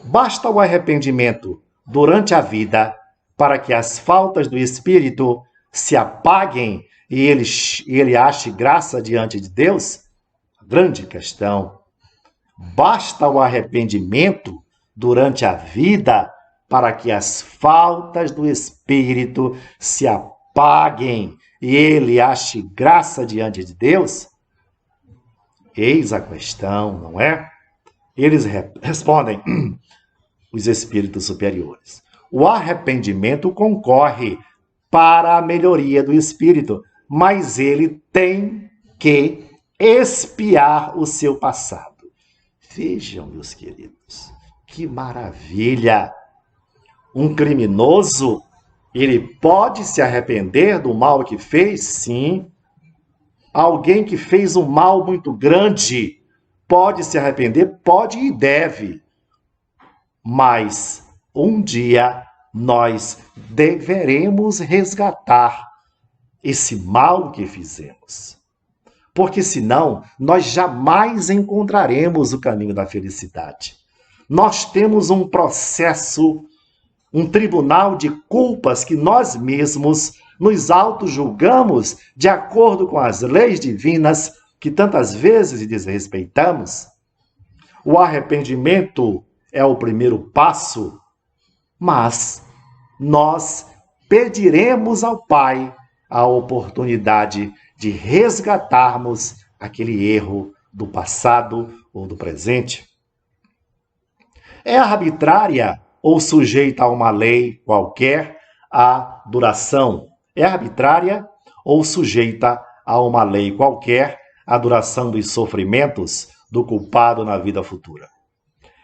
Basta o arrependimento durante a vida para que as faltas do espírito se apaguem e ele ache graça diante de Deus? Grande questão. Basta o arrependimento durante a vida para que as faltas do espírito se apaguem e ele ache graça diante de Deus? Eis a questão, não é? Eles respondem, os espíritos superiores: o arrependimento concorre para a melhoria do espírito, mas ele tem que expiar o seu passado. Vejam, meus queridos, que maravilha! Um criminoso, ele pode se arrepender do mal que fez? Sim. Alguém que fez um mal muito grande pode se arrepender? Pode e deve. Mas um dia nós deveremos resgatar esse mal que fizemos. Porque senão nós jamais encontraremos o caminho da felicidade. Nós temos um processo, um tribunal de culpas que nós mesmos nos auto-julgamos de acordo com as leis divinas que tantas vezes desrespeitamos. O arrependimento é o primeiro passo, mas nós pediremos ao Pai a oportunidade de resgatarmos aquele erro do passado ou do presente. É arbitrária ou sujeita a uma lei qualquer a duração? É arbitrária ou sujeita a uma lei qualquer a duração dos sofrimentos do culpado na vida futura.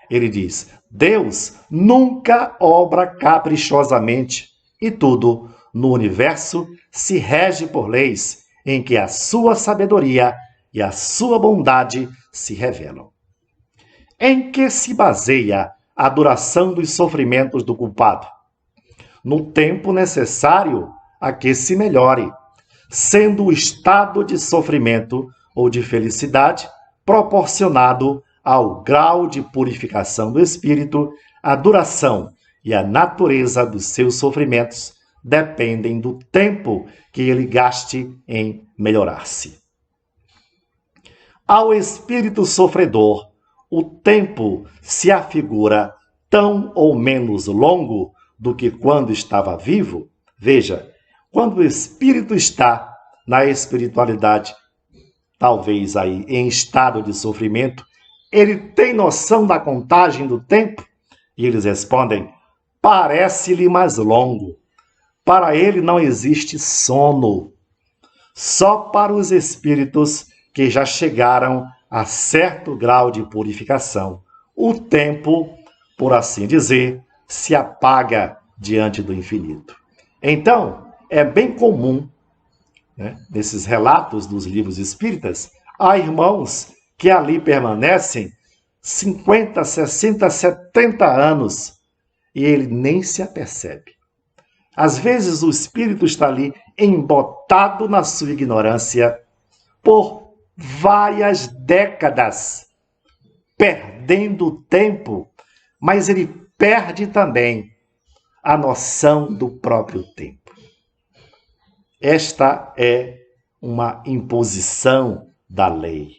Ele diz: Deus nunca obra caprichosamente e tudo no universo se rege por leis em que a sua sabedoria e a sua bondade se revelam. Em que se baseia a duração dos sofrimentos do culpado? No tempo necessário a que se melhore, sendo o estado de sofrimento ou de felicidade proporcionado ao grau de purificação do espírito. A duração e a natureza dos seus sofrimentos dependem do tempo que ele gaste em melhorar-se. Ao espírito sofredor, o tempo se afigura tão ou menos longo do que quando estava vivo. Veja, quando o espírito está na espiritualidade, talvez aí em estado de sofrimento, ele tem noção da contagem do tempo? E eles respondem: parece-lhe mais longo. Para ele não existe sono. Só para os espíritos que já chegaram a certo grau de purificação, o tempo, por assim dizer, se apaga diante do infinito. Então, é bem comum, nesses relatos dos livros espíritas, há irmãos que ali permanecem 50, 60, 70 anos e ele nem se apercebe. Às vezes o espírito está ali embotado na sua ignorância por várias décadas, perdendo tempo, mas ele perde também a noção do próprio tempo. Esta é uma imposição da lei.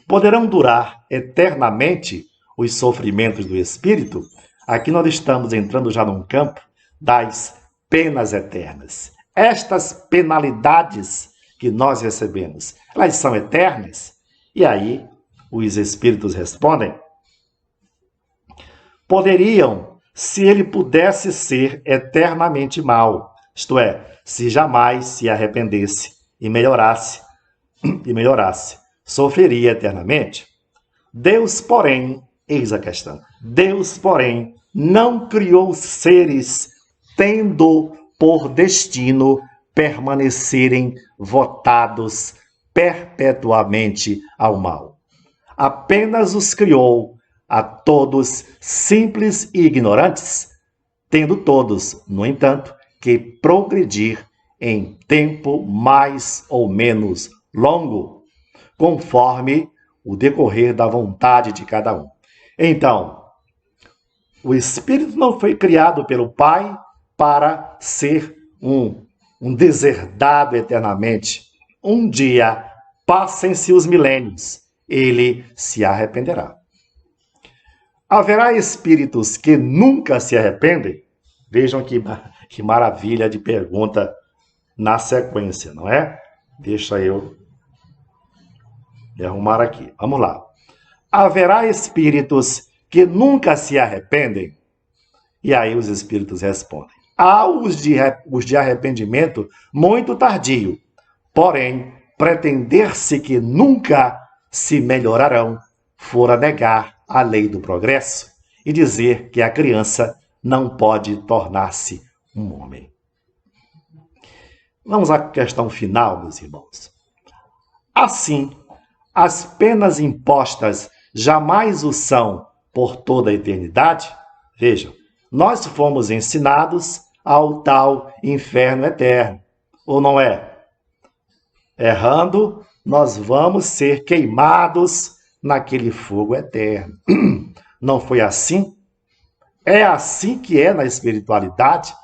Poderão durar eternamente os sofrimentos do espírito? Aqui nós estamos entrando já num campo das penas eternas. Estas penalidades que nós recebemos, elas são eternas? E aí os espíritos respondem: poderiam, se ele pudesse ser eternamente mau, isto é, se jamais se arrependesse e melhorasse, sofreria eternamente? Deus, porém, eis a questão, Deus, porém, não criou seres tendo por destino permanecerem votados perpetuamente ao mal. Apenas os criou a todos simples e ignorantes, tendo todos, no entanto, que progredir em tempo mais ou menos longo, conforme o decorrer da vontade de cada um. Então, o espírito não foi criado pelo Pai para ser um deserdado eternamente. Um dia, passem-se os milênios, ele se arrependerá. Haverá espíritos que nunca se arrependem? Vejam que maravilha de pergunta na sequência, não é? Deixa eu me arrumar aqui. Vamos lá. Haverá espíritos que nunca se arrependem? E aí os espíritos respondem: há os de arrependimento muito tardio, porém, pretender-se que nunca se melhorarão fora negar a lei do progresso e dizer que a criança não pode tornar-se um homem. Vamos à questão final, meus irmãos. Assim, as penas impostas jamais o são por toda a eternidade? Vejam, nós fomos ensinados ao tal inferno eterno, ou não é? Errando, nós vamos ser queimados naquele fogo eterno. Não foi assim? É assim que é na espiritualidade?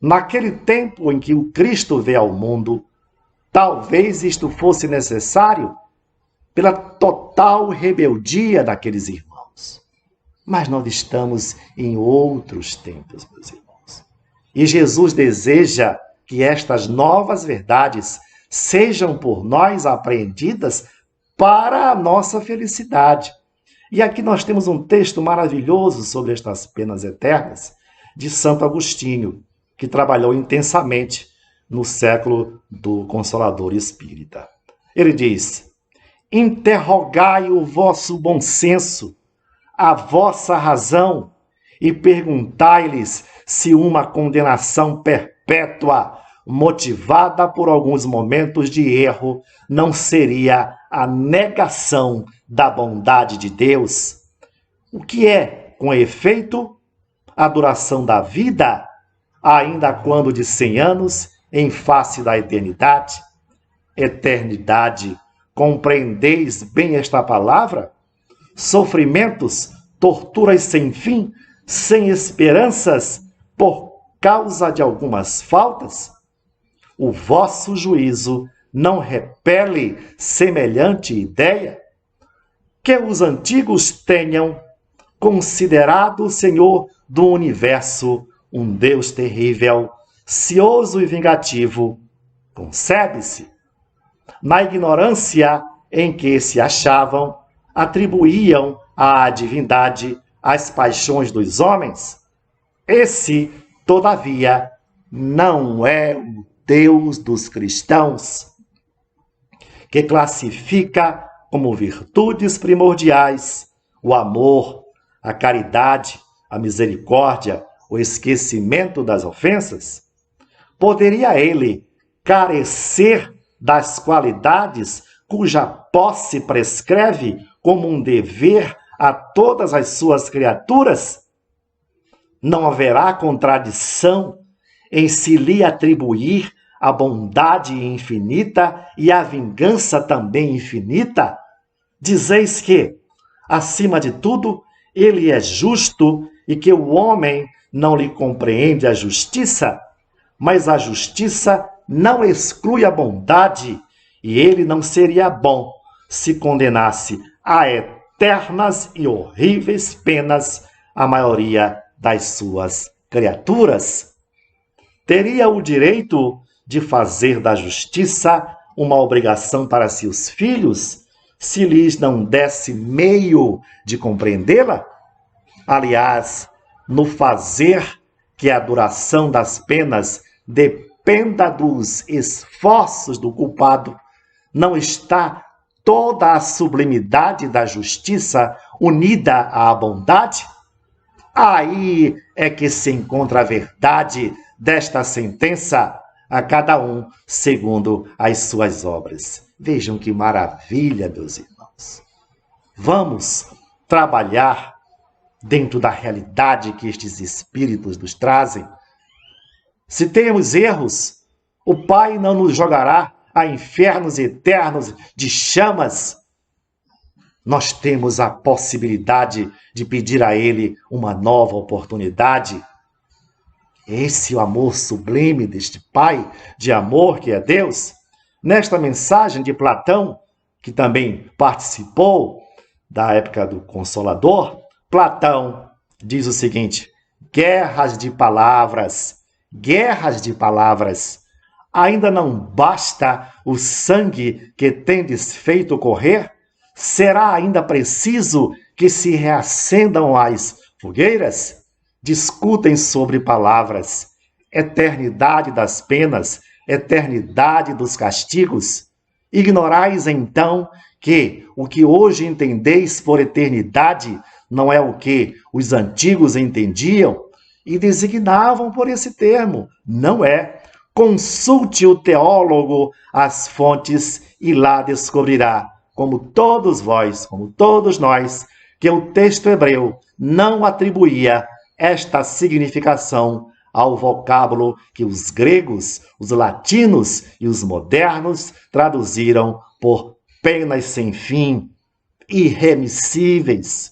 Naquele tempo em que o Cristo veio ao mundo, talvez isto fosse necessário pela total rebeldia daqueles irmãos. Mas nós estamos em outros tempos, meus irmãos. E Jesus deseja que estas novas verdades sejam por nós apreendidas para a nossa felicidade. E aqui nós temos um texto maravilhoso sobre estas penas eternas de Santo Agostinho, que trabalhou intensamente no século do Consolador Espírita. Ele diz: interrogai o vosso bom senso, a vossa razão, e perguntai-lhes se uma condenação perpétua, motivada por alguns momentos de erro, não seria a negação da bondade de Deus. O que é, com efeito, a duração da vida, ainda quando de 100 anos, em face da eternidade? Eternidade, compreendeis bem esta palavra? Sofrimentos, torturas sem fim, sem esperanças, por causa de algumas faltas? O vosso juízo não repele semelhante ideia? Que os antigos tenham considerado o Senhor do universo um Deus terrível, cioso e vingativo, concebe-se. Na ignorância em que se achavam, atribuíam à divindade as paixões dos homens. Esse, todavia, não é o Deus dos cristãos, que classifica como virtudes primordiais o amor, a caridade, a misericórdia, o esquecimento das ofensas. Poderia ele carecer das qualidades cuja posse prescreve como um dever a todas as suas criaturas? Não haverá contradição em se lhe atribuir a bondade infinita e a vingança também infinita? Dizeis que, acima de tudo, ele é justo e que o homem não lhe compreende a justiça, mas a justiça não exclui a bondade, e ele não seria bom se condenasse a eternas e horríveis penas a maioria das suas criaturas. Teria o direito de fazer da justiça uma obrigação para seus filhos, se lhes não desse meio de compreendê-la? Aliás, no fazer que a duração das penas dependa dos esforços do culpado, não está toda a sublimidade da justiça unida à bondade? Aí é que se encontra a verdade desta sentença, a cada um segundo as suas obras. Vejam que maravilha, meus irmãos. Vamos trabalhar dentro da realidade que estes espíritos nos trazem. Se temos erros, o Pai não nos jogará a infernos eternos de chamas. Nós temos a possibilidade de pedir a Ele uma nova oportunidade. Esse é o amor sublime deste Pai de amor que é Deus. Nesta mensagem de Platão, que também participou da época do Consolador, Platão diz o seguinte: guerras de palavras, ainda não basta o sangue que tendes feito correr? Será ainda preciso que se reacendam as fogueiras? Discutem sobre palavras, eternidade das penas, eternidade dos castigos. Ignorais então que o que hoje entendeis por eternidade não é o que os antigos entendiam e designavam por esse termo. Não é. Consulte o teólogo as fontes e lá descobrirá, como todos vós, como todos nós, que o texto hebreu não atribuía esta significação ao vocábulo que os gregos, os latinos e os modernos traduziram por penas sem fim, irremissíveis.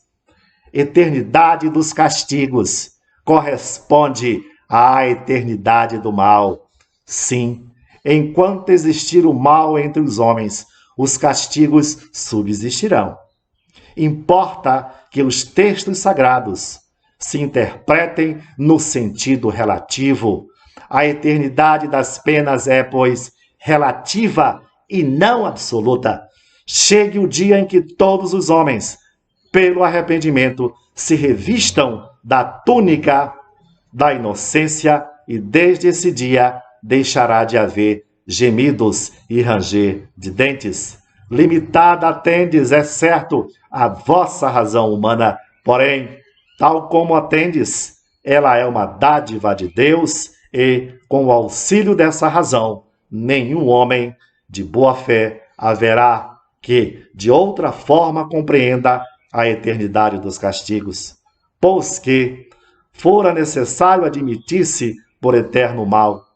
Eternidade dos castigos corresponde à eternidade do mal. Sim, enquanto existir o mal entre os homens, os castigos subsistirão. Importa que os textos sagrados se interpretem no sentido relativo. A eternidade das penas é, pois, relativa e não absoluta. Chegue o dia em que todos os homens, pelo arrependimento, se revistam da túnica da inocência e desde esse dia deixará de haver gemidos e ranger de dentes. Limitada tendes, é certo, a vossa razão humana, porém, tal como a tendes, ela é uma dádiva de Deus e, com o auxílio dessa razão, nenhum homem de boa fé haverá que, de outra forma, compreenda a eternidade dos castigos, pois que fora necessário admitir-se por eterno mal.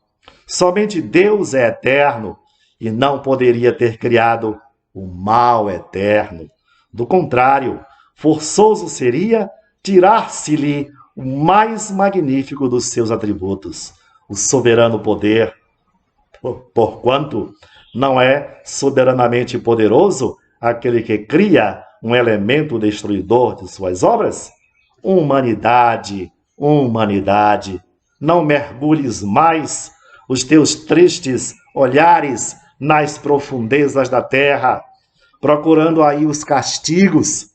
Somente Deus é eterno e não poderia ter criado o mal eterno. Do contrário, forçoso seria tirar-se-lhe o mais magnífico dos seus atributos, o soberano poder, porquanto não é soberanamente poderoso aquele que cria um elemento destruidor de suas obras? Humanidade, não mergulhes mais os teus tristes olhares nas profundezas da terra, procurando aí os castigos.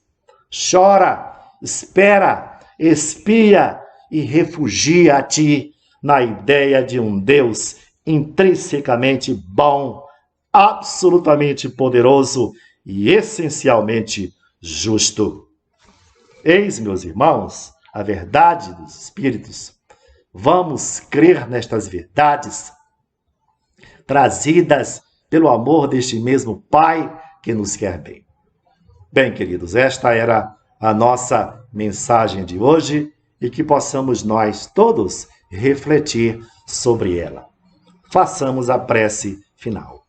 Chora, espera, expia e refugia a ti na ideia de um Deus intrinsecamente bom, absolutamente poderoso e essencialmente justo. Eis, meus irmãos, a verdade dos Espíritos. Vamos crer nestas verdades trazidas pelo amor deste mesmo Pai que nos quer bem. Bem, queridos, esta era a nossa mensagem de hoje e que possamos nós todos refletir sobre ela. Façamos a prece final.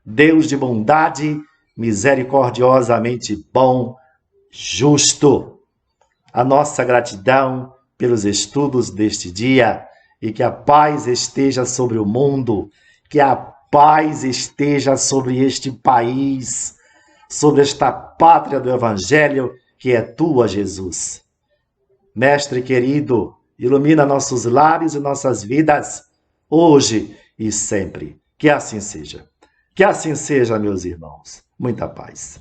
Deus de bondade, misericordiosamente bom, justo, a nossa gratidão pelos estudos deste dia e que a paz esteja sobre o mundo, que a paz esteja sobre este país, sobre esta pátria do Evangelho que é tua, Jesus. Mestre querido, ilumina nossos lares e nossas vidas, hoje e sempre. Que assim seja. Que assim seja, meus irmãos. Muita paz.